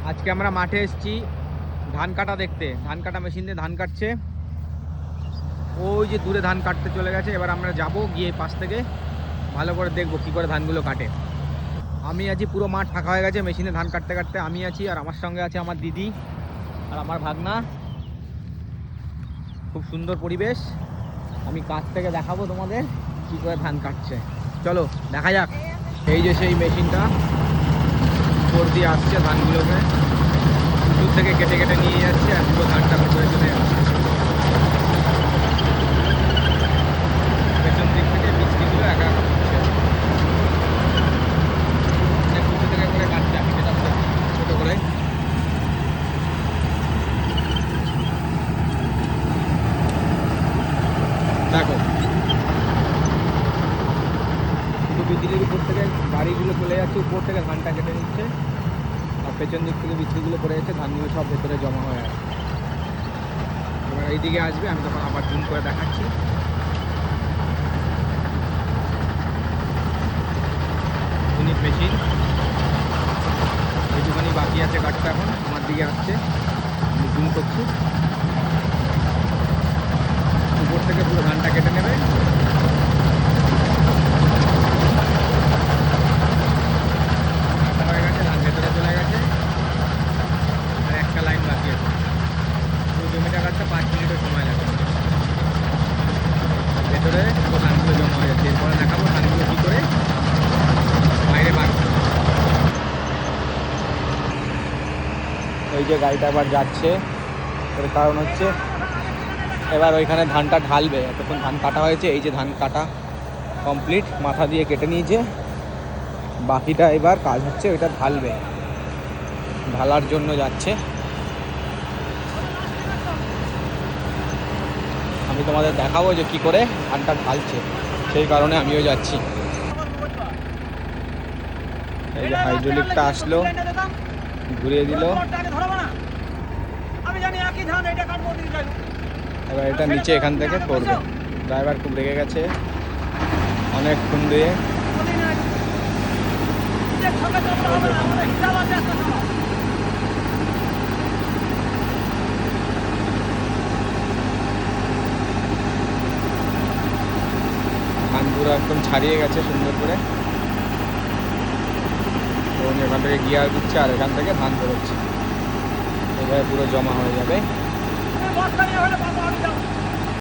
আজকে আমরা মাঠে এসেছি ধান কাটা দেখতে। ধান কাটা মেশিন দিয়ে ধান কাটছে। ওই যে দূরে ধান কাটতে চলে গেছে। এবার আমরা যাব গিয়ে পাশ থেকে ভালো করে দেখবো কী করে ধানগুলো কাটে। আমি আছি, পুরো মাঠ ফাঁকা হয়ে গেছে মেশিনে ধান কাটতে কাটতে। আমি আছি আর আমার সঙ্গে আছে আমার দিদি আর আমার ভাগনা। খুব সুন্দর পরিবেশ। আমি কাছ থেকে দেখাবো তোমাদের কী করে ধান কাটছে। চলো দেখা যাক। এই যে সেই মেশিনটা উপর দিয়ে আসছে ধানগুলোকে, দূর থেকে কেটে কেটে নিয়ে যাচ্ছে আর পুরো ধানটা ভেতরে চলে যাচ্ছে। পেছন দিক থেকে বীজগুলো একা একা করছে। দুটো থেকে করে কাটছে, আমি কেটাচ্ছে ছোটো করে। দেখো শুধু বিজলির উপর থেকে গাড়িগুলো চলে যাচ্ছে, উপর থেকে ধানটা কেটে নিচ্ছে আর পেছন দিক থেকে বিজলিগুলো পড়ে যাচ্ছে, ধানগুলো সব ভেতরে জমা হয়ে আছে। এবার এইদিকে আসবে, আমি তখন আবার জুম করে দেখাচ্ছি। ইউনিক মেশিন, এইটুখানি বাকি আছে কাটতে। এখন আমার দিকে আসছে, আমি জুম করছি। উপর থেকে পুরো ধানটা কেটে নেবে। হয়ে গেছে, ধান ভেতরে চলে গেছে আর একটা লাইন বাকি আছে। পুরো জমিটা কাটতে 5 মিনিটের সময় লাগে। ভেতরে পুরো ধানগুলো জমা হয়ে যাচ্ছে। এরপরে দেখাবো ধানগুলো কী করে বাইরে বার করতে। ওই যে গাড়িটা এবার যাচ্ছে, এর কারণ হচ্ছে এবার ওইখানে ধানটা ঢালবে। এতক্ষণ ধান কাটা হয়েছে, এই যে ধান কাটা কমপ্লিট, মাথা দিয়ে কেটে নিয়েছে। বাকিটা এবার কাজ হচ্ছে ওইটা ঢালবে, ঢালার জন্য যাচ্ছে। আমি তোমাদের দেখাবো যে কি করে ধানটা ঢালছে, সেই কারণে আমিও যাচ্ছি। এই যে হাইড্রোলিকটা আসলো, ঘুরিয়ে দিল। এবার এটা নিচে এখান থেকে করবে। ড্রাইভার খুব রেগে গেছে, অনেকক্ষণ দিয়ে। ধান পুরো একদম ছাড়িয়ে গেছে সুন্দর করে, এবং এখান থেকে গিয়ার দিচ্ছে আর এখান থেকে ধান বেরোচ্ছে। এভাবে পুরো জমা হয়ে যাবে।